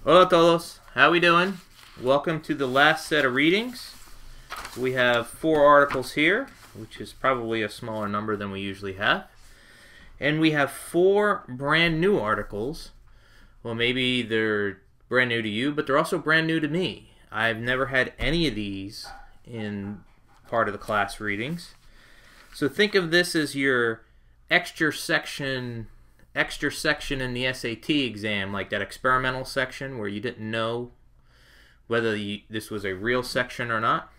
Hola todos, how we doing? Welcome to the last set of readings. We have 4 articles here, which is probably a smaller number than we usually have. And we have 4 brand new articles. Well, maybe they're brand new to you, but they're also brand new to me. I've never had any of these in part of the class readings. So think of this as your extra section in the SAT exam, like that experimental section where you didn't know whether this was a real section or not.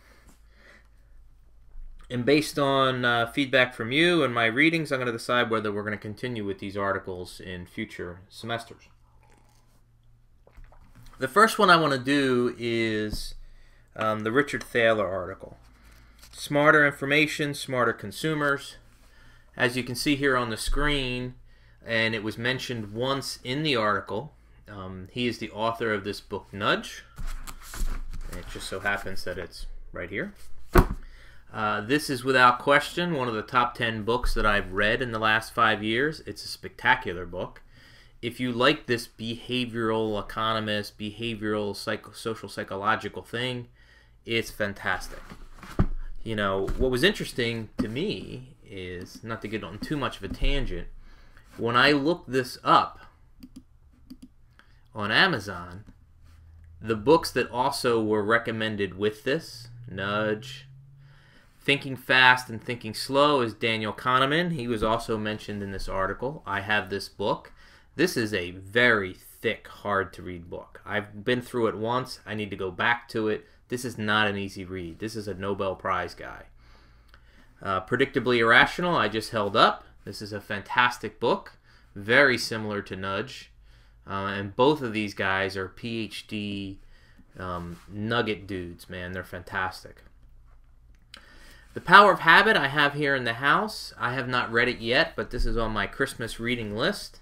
And based on feedback from you and my readings, I'm going to decide whether we're going to continue with these articles in future semesters. The first one I want to do is the Richard Thaler article. Smarter information, smarter consumers. As you can see here on the screen, and it was mentioned once in the article, he is the author of this book, Nudge. And it just so happens that it's right here. This is without question one of the top 10 books that I've read in the last 5 years. It's a spectacular book. If you like this behavioral economist, behavioral social psychological thing, it's fantastic. You know, what was interesting to me is, not to get on too much of a tangent, when I looked this up on Amazon, the books that also were recommended with this, Nudge, Thinking Fast and Thinking Slow, is Daniel Kahneman. He was also mentioned in this article. I have this book. This is a very thick, hard-to-read book. I've been through it once. I need to go back to it. This is not an easy read. This is a Nobel Prize guy. Predictably Irrational, I just held up. This is a fantastic book, very similar to Nudge. And both of these guys are PhD nugget dudes, man. They're fantastic. The Power of Habit I have here in the house. I have not read it yet, but this is on my Christmas reading list.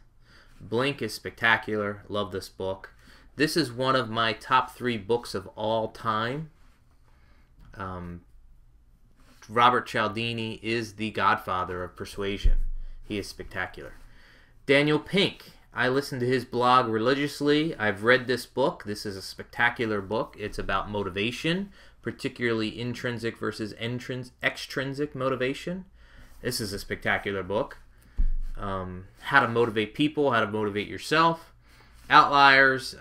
Blink is spectacular. Love this book. This is one of my top 3 books of all time. Robert Cialdini is the godfather of persuasion. He is spectacular. Daniel Pink. I listen to his blog religiously. I've read this book. This is a spectacular book. It's about motivation, particularly intrinsic versus extrinsic motivation. This is a spectacular book. How to motivate people, how to motivate yourself. Outliers.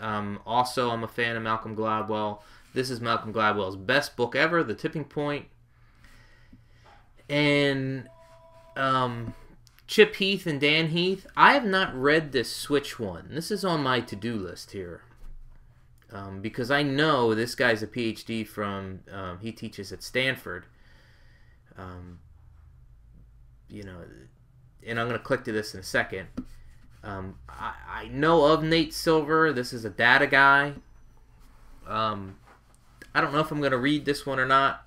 Also, I'm a fan of Malcolm Gladwell. This is Malcolm Gladwell's best book ever, The Tipping Point. And Chip Heath and Dan Heath. I have not read this Switch one. This is on my to-do list here. Because I know this guy's a PhD from, he teaches at Stanford. You know, and I'm going to click to this in a second. I know of Nate Silver. This is a data guy. I don't know if I'm going to read this one or not.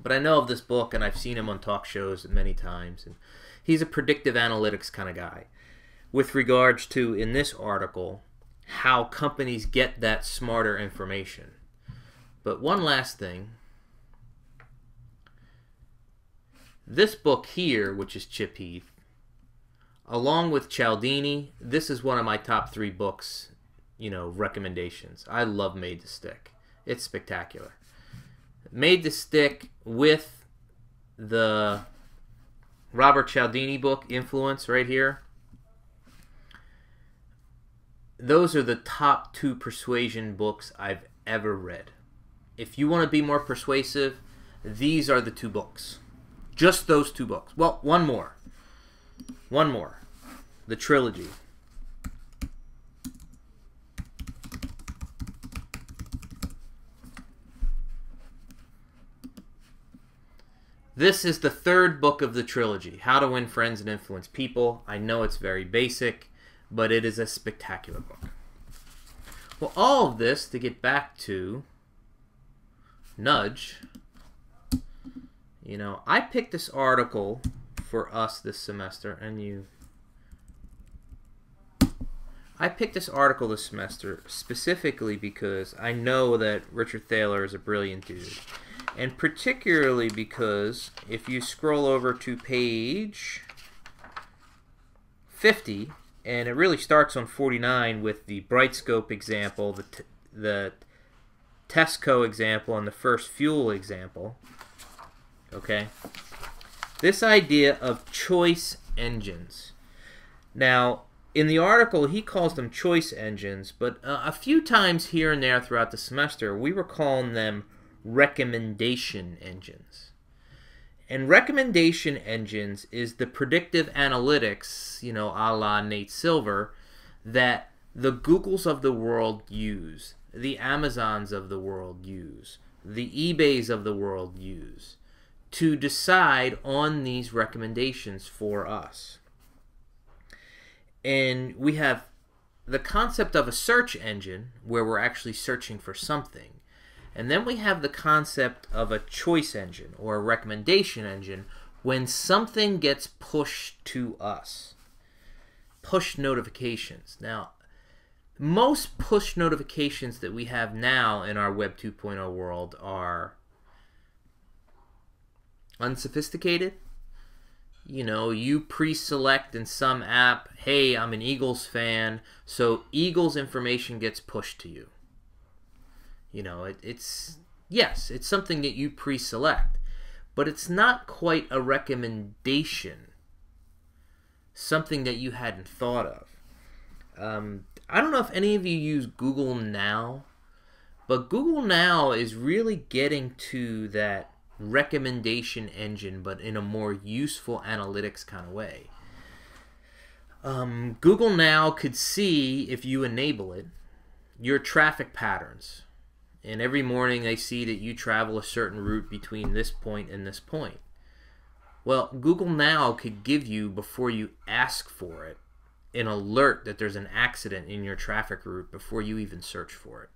But I know of this book, and I've seen him on talk shows many times. And he's a predictive analytics kind of guy. With regards to, in this article, how companies get that smarter information. But one last thing. This book here, which is Chip Heath, along with Cialdini, this is one of my top 3 books, you know, recommendations. I love Made to Stick. It's spectacular. Made to Stick with the Robert Cialdini book, Influence, right here. Those are the top 2 persuasion books I've ever read. If you want to be more persuasive, these are the 2 books. Just those 2 books. Well, one more. One more. The trilogy. This is the 3rd book of the trilogy, How to Win Friends and Influence People. I know it's very basic, but it is a spectacular book. Well, all of this to get back to Nudge. You know, I picked this article for us this semester, and I picked this article this semester specifically because I know that Richard Thaler is a brilliant dude. And particularly because if you scroll over to page 50, And it really starts on 49 with the Brightscope example, the Tesco example, and the First Fuel example. Okay? This idea of choice engines. Now, in the article, he calls them choice engines, but a few times here and there throughout the semester, we were calling them recommendation engines. And recommendation engines is the predictive analytics, you know, a la Nate Silver, that the Googles of the world use, the Amazons of the world use, the eBays of the world use, to decide on these recommendations for us. And we have the concept of a search engine, where we're actually searching for something. And then we have the concept of a choice engine or a recommendation engine when something gets pushed to us. Push notifications. Now, most push notifications that we have now in our Web 2.0 world are unsophisticated. You know, you pre-select in some app, hey, I'm an Eagles fan, so Eagles information gets pushed to you. You know, yes, it's something that you pre-select, but it's not quite a recommendation, something that you hadn't thought of. I don't know if any of you use Google Now, but Google Now is really getting to that recommendation engine, but in a more useful analytics kind of way. Google Now could see, if you enable it, your traffic patterns. And every morning they see that you travel a certain route between this point and this point. Well, Google Now could give you, before you ask for it, an alert that there's an accident in your traffic route before you even search for it.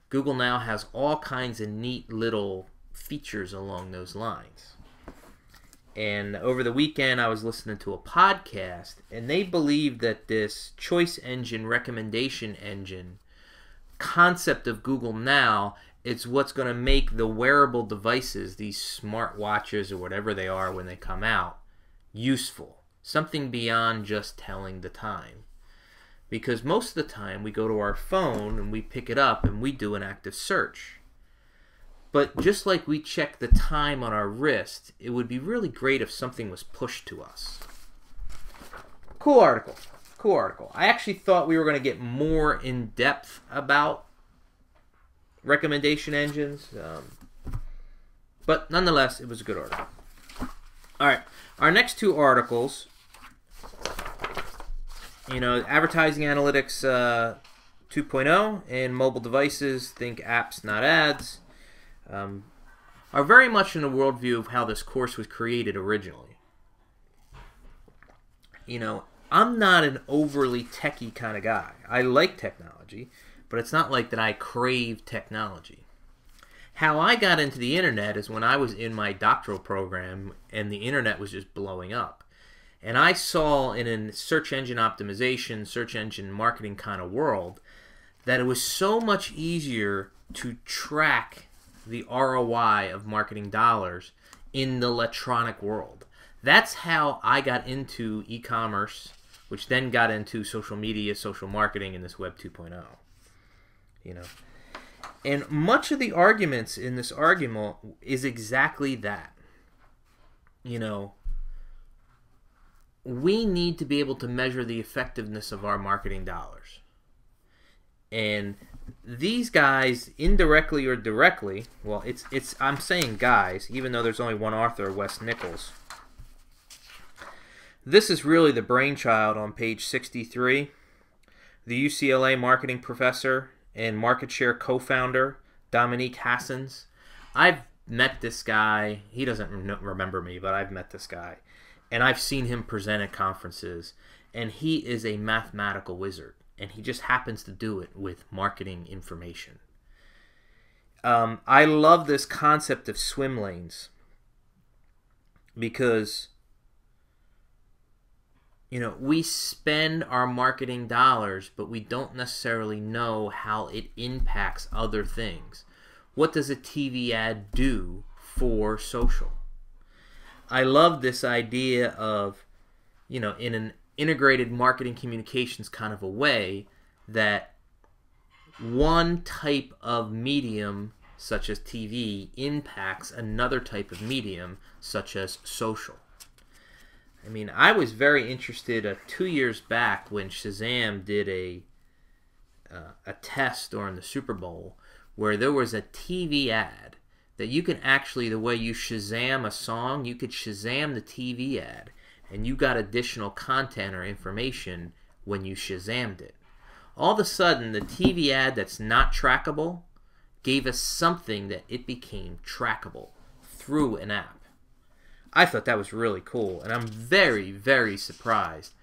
Google Now has all kinds of neat little features along those lines. And over the weekend I was listening to a podcast, and they believe that this choice engine, recommendation engine concept of Google Now is what's going to make the wearable devices, these smart watches or whatever they are when they come out, useful. Something beyond just telling the time. Because most of the time we go to our phone and we pick it up and we do an active search. But just like we check the time on our wrist, it would be really great if something was pushed to us. Cool article. Cool article. I actually thought we were going to get more in depth about recommendation engines, but nonetheless, it was a good article. All right, our next two articles, you know, advertising analytics 2.0 and mobile devices, think apps, not ads, are very much in the worldview of how this course was created originally. You know, I'm not an overly techie kind of guy. I like technology, but it's not like that I crave technology. How I got into the internet is when I was in my doctoral program and the internet was just blowing up. And I saw in a search engine optimization, search engine marketing kind of world that it was so much easier to track the ROI of marketing dollars in the electronic world. That's how I got into e-commerce, which then got into social media, social marketing, and this Web 2.0. You know, and much of the arguments in this argument is exactly that. You know, we need to be able to measure the effectiveness of our marketing dollars. And these guys, indirectly or directly, well, I'm saying guys, even though there's only one author, Wes Nichols. This is really the brainchild on page 63. The UCLA marketing professor and market share co-founder, Dominique Hassens. I've met this guy. He doesn't remember me, but I've met this guy. And I've seen him present at conferences. And he is a mathematical wizard. And he just happens to do it with marketing information. I love this concept of swim lanes. Because, you know, we spend our marketing dollars, but we don't necessarily know how it impacts other things. What does a TV ad do for social? I love this idea of, you know, in integrated marketing communications kind of a way that one type of medium, such as TV, impacts another type of medium, such as social. I mean, I was very interested 2 years back when Shazam did a test during the Super Bowl where there was a TV ad that you can actually, the way you Shazam a song, you could Shazam the TV ad, and you got additional content or information when you Shazammed it. All of a sudden, the TV ad that's not trackable gave us something that it became trackable through an app. I thought that was really cool, and I'm very, very surprised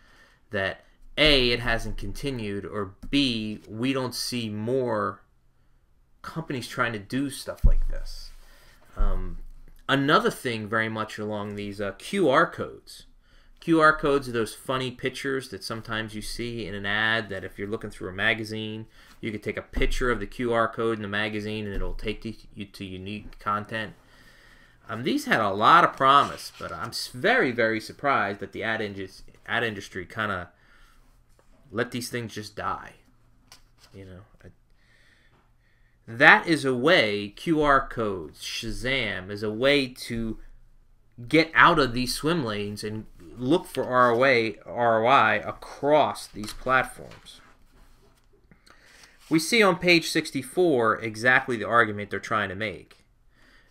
that A, it hasn't continued, or B, we don't see more companies trying to do stuff like this. Another thing very much along these QR codes. QR codes are those funny pictures that sometimes you see in an ad that if you're looking through a magazine, you could take a picture of the QR code in the magazine and it'll take you to unique content. These had a lot of promise, but I'm very, very surprised that the ad industry kind of let these things just die. You know, that is a way, QR codes, Shazam, is a way to get out of these swim lanes and look for ROI across these platforms. We see on page 64 exactly the argument they're trying to make.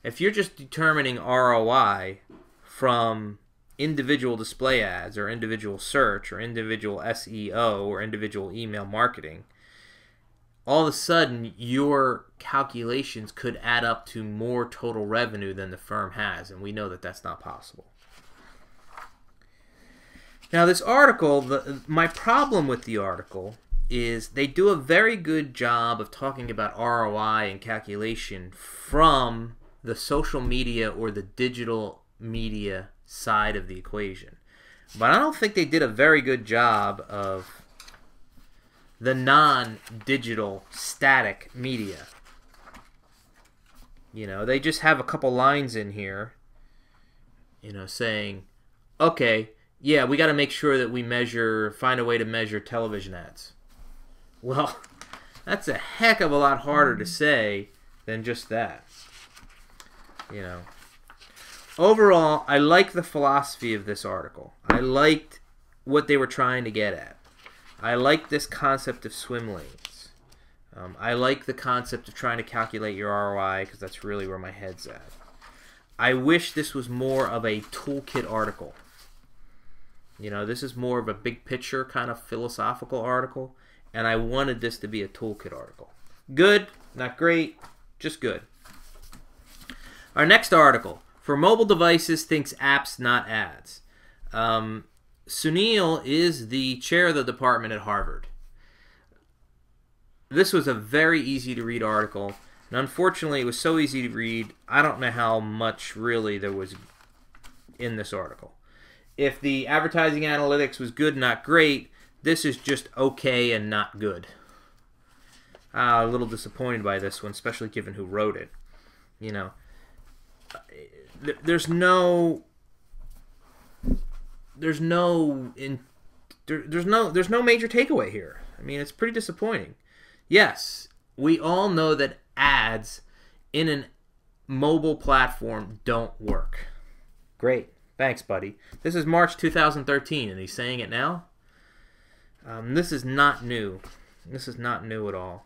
If you're just determining ROI from individual display ads or individual search or individual SEO or individual email marketing, all of a sudden your calculations could add up to more total revenue than the firm has, and we know that that's not possible. Now this article, my problem with the article is they do a very good job of talking about ROI and calculation from the social media or the digital media side of the equation. But I don't think they did a very good job of the non-digital static media. You know, they just have a couple lines in here, you know, saying, okay, yeah, we got to make sure that we find a way to measure television ads. Well, that's a heck of a lot harder to say than just that. You know, overall, I like the philosophy of this article. I liked what they were trying to get at. I like this concept of swim lanes. I like the concept of trying to calculate your ROI because that's really where my head's at. I wish this was more of a toolkit article. You know, this is more of a big picture kind of philosophical article, and I wanted this to be a toolkit article. Good, not great, just good. Our next article, for mobile devices, thinks apps, not ads. Sunil is the chair of the department at Harvard. This was a very easy to read article, and unfortunately it was so easy to read, I don't know how much really there was in this article. If the advertising analytics was good, not great, this is just okay and not good. A little disappointed by this one, especially given who wrote it. You know, there's no major takeaway here. I mean, it's pretty disappointing. Yes, we all know that ads in a mobile platform don't work. Great. Thanks, buddy. This is March 2013, and he's saying it now? This is not new. This is not new at all.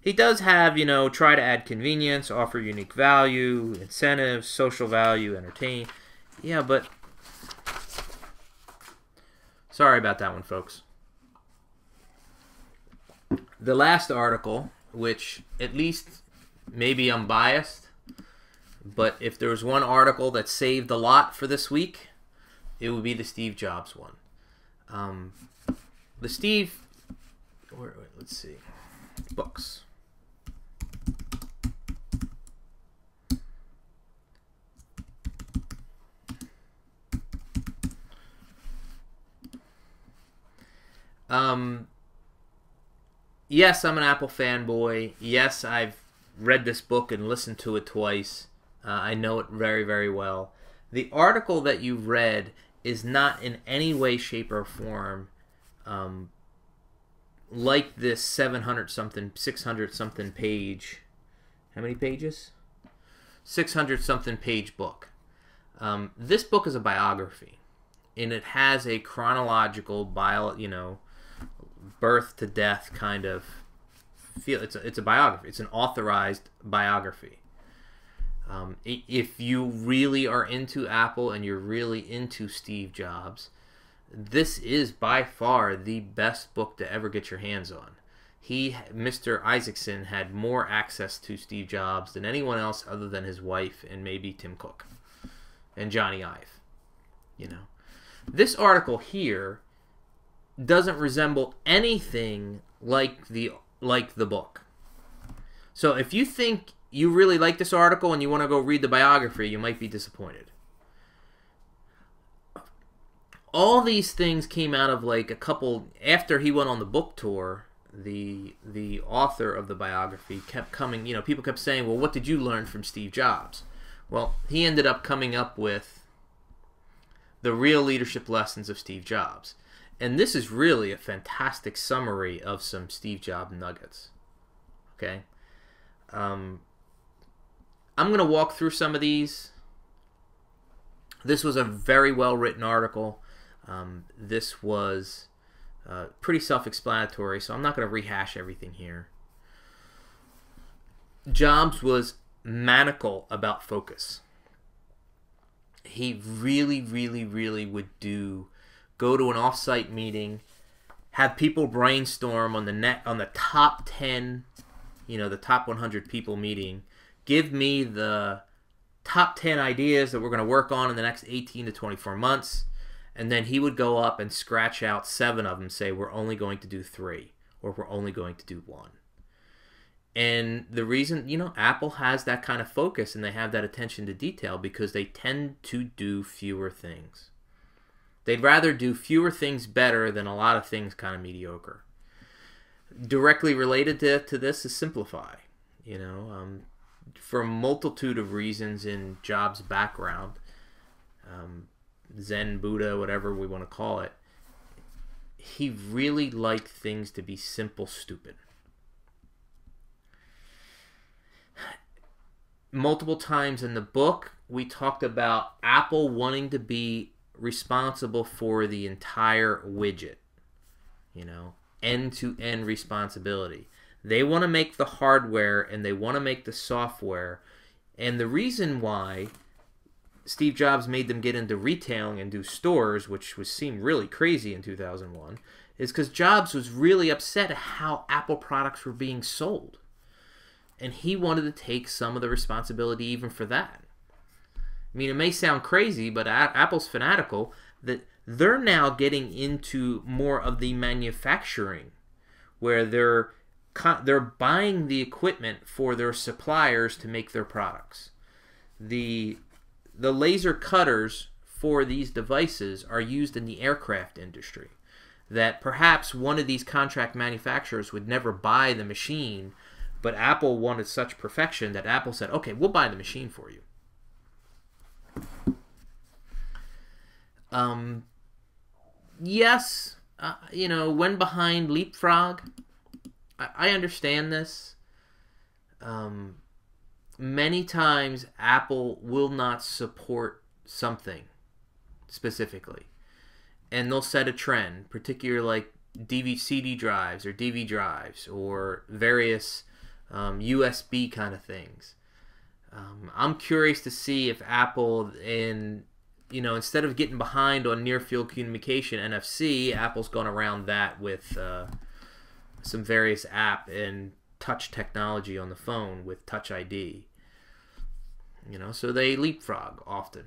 He does have, you know, try to add convenience, offer unique value, incentives, social value, entertain. Yeah, but sorry about that one, folks. The last article, which at least maybe I'm biased, but if there was one article that saved a lot for this week, it would be the Steve Jobs one. Let's see, books. Yes, I'm an Apple fanboy. Yes, I've read this book and listened to it twice. I know it very, very well. The article that you read is not in any way, shape, or form like this 700-something, 600-something page. How many pages? 600-something page book. This book is a biography, and it has a chronological birth to death kind of feel. It's a biography. It's an authorized biography. If you really are into Apple and you're really into Steve Jobs, this is by far the best book to ever get your hands on. Mr. Isaacson, had more access to Steve Jobs than anyone else other than his wife and maybe Tim Cook and Johnny Ive. This article here doesn't resemble anything like the book. So if you think you really like this article and you want to go read the biography, you might be disappointed. All these things came out of like a couple after he went on the book tour. The author of the biography kept coming, people kept saying, well, what did you learn from Steve Jobs? Well, he ended up coming up with the real leadership lessons of Steve Jobs. And this is really a fantastic summary of some Steve Jobs nuggets. Okay? I'm going to walk through some of these. This was a very well-written article. This was pretty self-explanatory, so I'm not going to rehash everything here. Jobs was maniacal about focus. He really, really, really would go to an off-site meeting, have people brainstorm on the top 10, the top 100 people meeting, give me the top 10 ideas that we're going to work on in the next 18 to 24 months, and then he would go up and scratch out 7 of them, say we're only going to do 3, or we're only going to do 1. And the reason, Apple has that kind of focus and they have that attention to detail because they tend to do fewer things. They'd rather do fewer things better than a lot of things kind of mediocre. Directly related to this is simplify. For a multitude of reasons in Jobs' background, Zen, Buddha, whatever we want to call it, he really liked things to be simple, stupid. Multiple times in the book, we talked about Apple wanting to be responsible for the entire widget. End-to-end responsibility. They want to make the hardware and they want to make the software. And the reason why Steve Jobs made them get into retailing and do stores, which seemed really crazy in 2001, is because Jobs was really upset at how Apple products were being sold. And he wanted to take some of the responsibility even for that. I mean, it may sound crazy, but Apple's fanatical that they're now getting into more of the manufacturing, where they're buying the equipment for their suppliers to make their products. The laser cutters for these devices are used in the aircraft industry. That perhaps one of these contract manufacturers would never buy the machine, but Apple wanted such perfection that Apple said, okay, we'll buy the machine for you. Yes, when behind Leapfrog, I understand this. Many times Apple will not support something specifically. And they'll set a trend, particularly like CD drives or DVD drives or various USB kind of things. I'm curious to see if Apple, instead of getting behind on near-field communication, NFC, Apple's gone around that with some various app and touch technology on the phone with Touch ID. So they leapfrog often.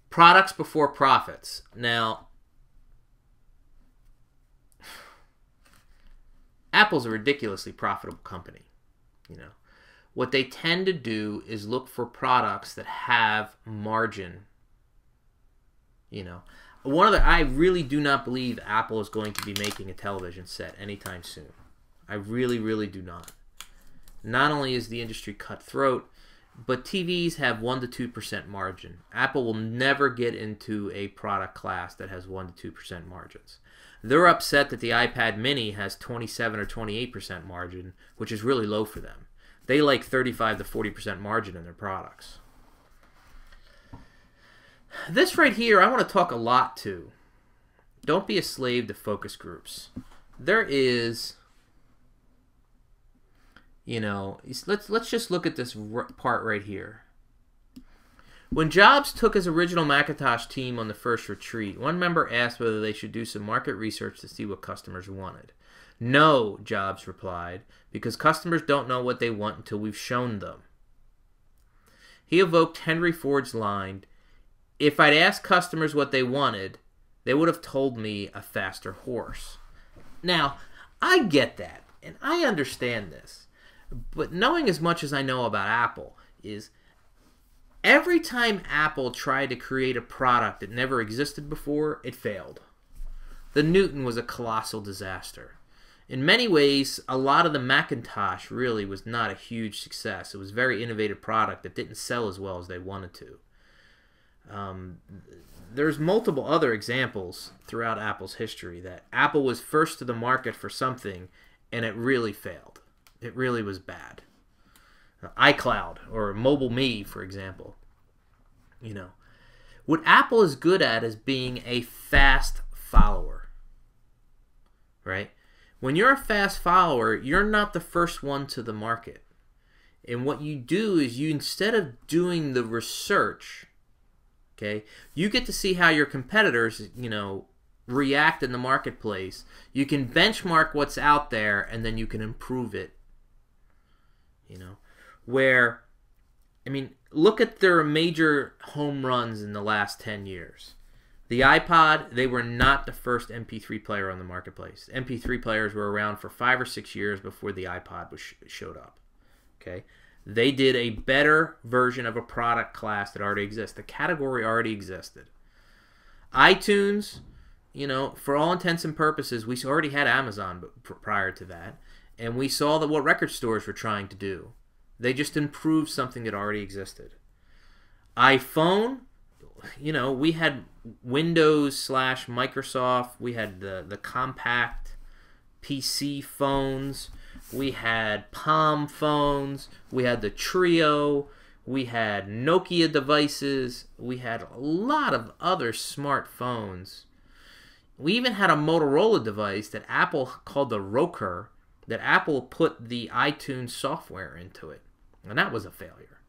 Products before profits. Now, Apple's a ridiculously profitable company. What they tend to do is look for products that have margin. I really do not believe Apple is going to be making a television set anytime soon. I really, really do not. Not only is the industry cutthroat, but TVs have 1 to 2% margin. Apple will never get into a product class that has 1 to 2% margins. They're upset that the iPad mini has 27 or 28% margin, which is really low for them. They like 35 to 40% margin in their products. This right here, I want to talk a lot to. Don't be a slave to focus groups. There is, you know, let's just look at this part right here. When Jobs took his original Macintosh team on the first retreat, one member asked whether they should do some market research to see what customers wanted. No, Jobs replied, because customers don't know what they want until we've shown them. He evoked Henry Ford's line, "If I'd asked customers what they wanted, they would have told me a faster horse." Now, I get that, and I understand this, but knowing as much as I know about Apple is every time Apple tried to create a product that never existed before, it failed. The Newton was a colossal disaster. In many ways, a lot of the Macintosh really was not a huge success. It was a very innovative product that didn't sell as well as they wanted to. There's multiple other examples throughout Apple's history that Apple was first to the market for something and it really failed. It really was bad. iCloud or Mobile Me, for example. You know, what Apple is good at is being a fast follower, right? When you're a fast follower, you're not the first one to the market. And what you do is you, instead of doing the research, okay, you get to see how your competitors, you know, react in the marketplace. You can benchmark what's out there and then you can improve it. You know, where, I mean, look at their major home runs in the last 10 years. The iPod, they were not the first MP3 player on the marketplace. MP3 players were around for 5 or 6 years before the iPod showed up. Okay, they did a better version of a product class that already exists. The category already existed. iTunes, you know, for all intents and purposes, we already had Amazon prior to that, and we saw that what record stores were trying to do. They just improved something that already existed. iPhone, you know, we had Windows/Microsoft. We had the compact PC phones. We had Palm phones. We had the Trio. We had Nokia devices. We had a lot of other smartphones. We even had a Motorola device that Apple called the Roker, that Apple put the iTunes software into it. And that was a failure.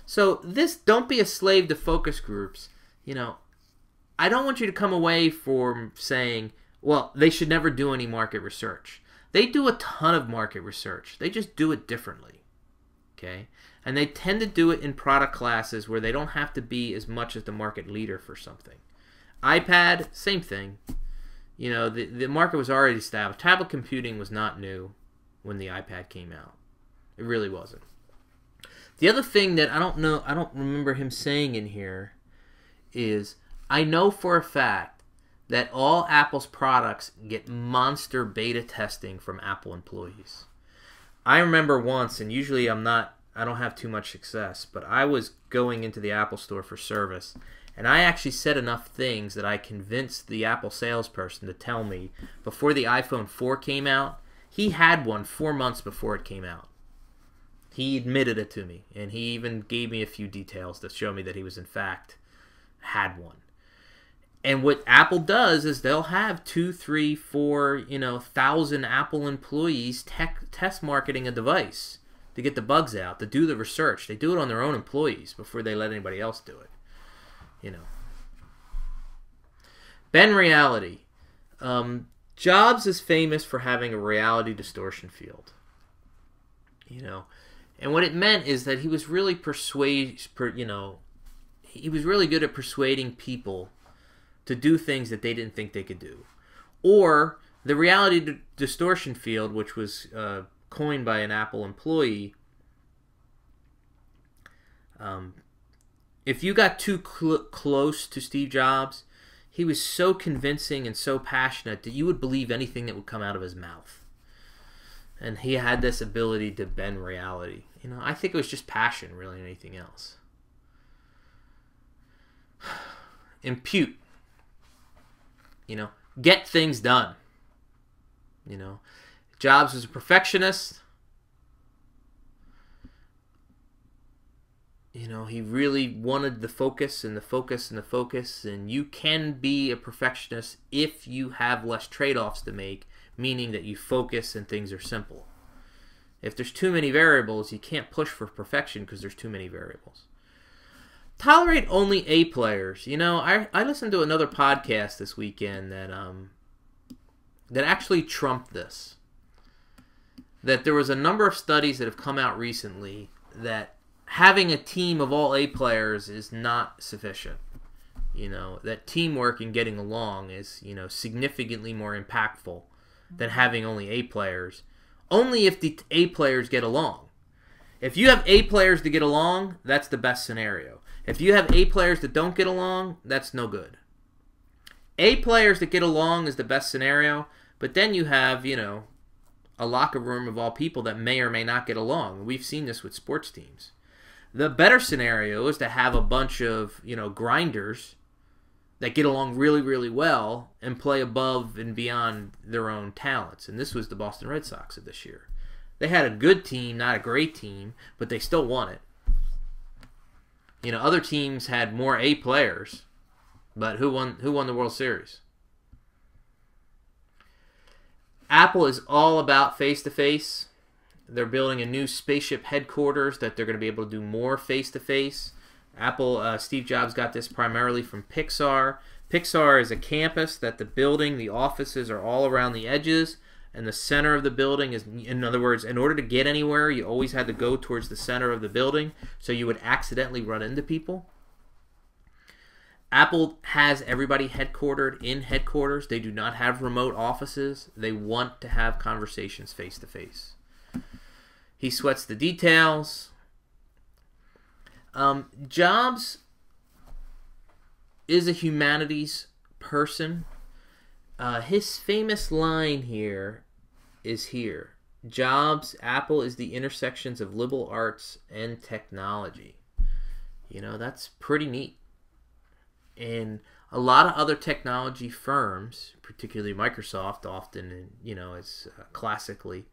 So this, don't be a slave to focus groups. You know, I don't want you to come away from saying, well, they should never do any market research. They do a ton of market research. They just do it differently. Okay? And they tend to do it in product classes where they don't have to be as much as the market leader for something. iPad, same thing. You know, the market was already established. Tablet computing was not new when the iPad came out. It really wasn't. The other thing that I don't remember him saying in here is, I know for a fact that all Apple's products get monster beta testing from Apple employees. I remember once, and usually I don't have too much success, but I was going into the Apple store for service, and I actually said enough things that I convinced the Apple salesperson to tell me before the iPhone 4 came out. He had one 4 months before it came out. He admitted it to me, and he even gave me a few details to show me that he was in fact had one. And what Apple does is they'll have 2, 3, 4, 1,000 Apple employees test marketing a device to get the bugs out, to do the research. They do it on their own employees before they let anybody else do it. Ben Reality. Jobs is famous for having a reality distortion field. And what it meant is that he was really he was really good at persuading people to do things that they didn't think they could do. Or the reality distortion field, which was coined by an Apple employee. If you got too close to Steve Jobs, he was so convincing and so passionate that you would believe anything that would come out of his mouth. And he had this ability to bend reality. You know, I think it was just passion, really, than anything else. Impute. You know, get things done. You know, Jobs was a perfectionist. You know, he really wanted the focus and the focus and the focus. And you can be a perfectionist if you have less trade-offs to make, meaning that you focus and things are simple. If there's too many variables, you can't push for perfection because there's too many variables. Tolerate only A players. You know, I listened to another podcast this weekend that actually trumped this. That there was a number of studies that have come out recently that having a team of all A players is not sufficient. You know, that teamwork and getting along is, you know, significantly more impactful than having only A players. Only if the A players get along. If you have A players to get along, that's the best scenario. If you have A players that don't get along, that's no good. A players that get along is the best scenario, but then you have, you know, a locker room of all people that may or may not get along. We've seen this with sports teams. The better scenario is to have a bunch of, you know, grinders that get along really, really well and play above and beyond their own talents. And this was the Boston Red Sox of this year. They had a good team, not a great team, but they still won it. You know, other teams had more A players, but who won the World Series? Apple is all about face-to-face. They're building a new spaceship headquarters that they're going to be able to do more face-to-face. Apple, Steve Jobs got this primarily from Pixar. Pixar is a campus that the building, the offices are all around the edges, and the center of the building is, in other words, in order to get anywhere, you always had to go towards the center of the building, so you would accidentally run into people. Apple has everybody headquartered in headquarters. They do not have remote offices. They want to have conversations face-to-face. He sweats the details. Jobs is a humanities person. His famous line here is here. Jobs, Apple is the intersections of liberal arts and technology. You know, that's pretty neat. And a lot of other technology firms, particularly Microsoft, often, you know, as classically,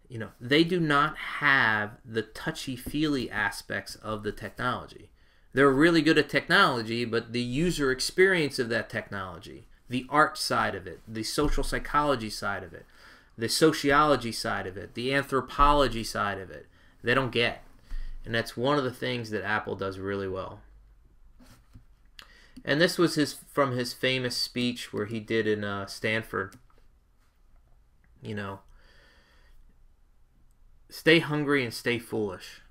you know, they do not have the touchy-feely aspects of the technology. They're really good at technology, but the user experience of that technology, the art side of it, the social psychology side of it, the sociology side of it, the anthropology side of it, they don't get. And that's one of the things that Apple does really well. And this was from his famous speech where he did in Stanford. You know, stay hungry and stay foolish.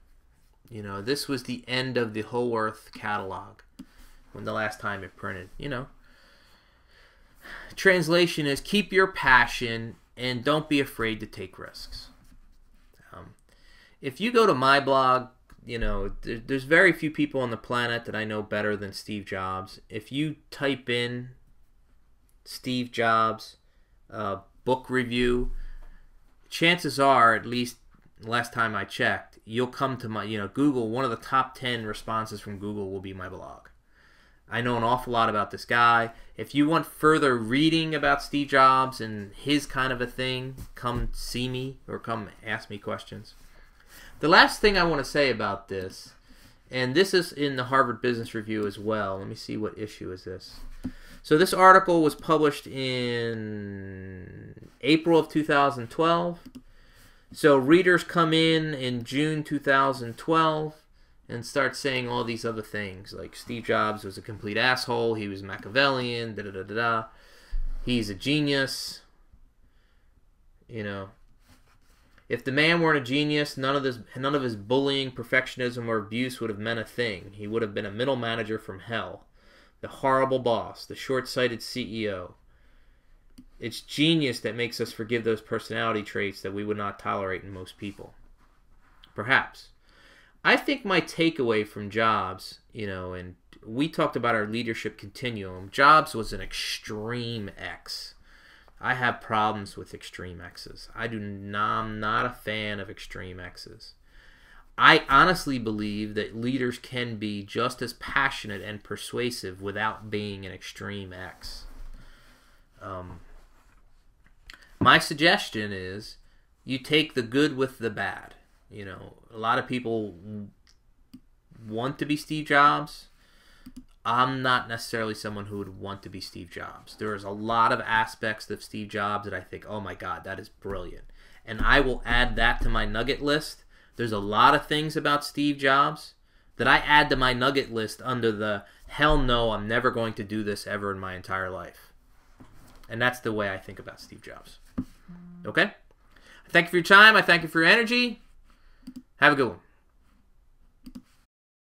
You know, this was the end of the Whole Earth catalog when the last time it printed. You know, translation is keep your passion and don't be afraid to take risks. If you go to my blog, you know, there's very few people on the planet that I know better than Steve Jobs. If you type in Steve Jobs book review, chances are, at least last time I checked, you'll come to my, you know, Google, one of the top 10 responses from Google will be my blog. I know an awful lot about this guy. If you want further reading about Steve Jobs and his kind of a thing, come see me or come ask me questions. The last thing I want to say about this, and this is in the Harvard Business Review as well. Let me see, what issue is this? So this article was published in April of 2012. So readers come in June 2012 and start saying all these other things, like Steve Jobs was a complete asshole, he was Machiavellian, da-da-da-da-da, he's a genius, you know. If the man weren't a genius, none of his bullying, perfectionism, or abuse would have meant a thing. He would have been a middle manager from hell. The horrible boss, the short-sighted CEO. It's genius that makes us forgive those personality traits that we would not tolerate in most people. Perhaps. I think my takeaway from Jobs, you know, and we talked about our leadership continuum. Jobs was an extreme X. I have problems with extreme X's. I'm not a fan of extreme X's. I honestly believe that leaders can be just as passionate and persuasive without being an extreme X. My suggestion is you take the good with the bad. You know, a lot of people want to be Steve Jobs. I'm not necessarily someone who would want to be Steve Jobs. There's a lot of aspects of Steve Jobs that I think, oh my God, that is brilliant. And I will add that to my nugget list. There's a lot of things about Steve Jobs that I add to my nugget list under the hell no, I'm never going to do this ever in my entire life. And that's the way I think about Steve Jobs. Okay? I thank you for your time. I thank you for your energy. Have a good one.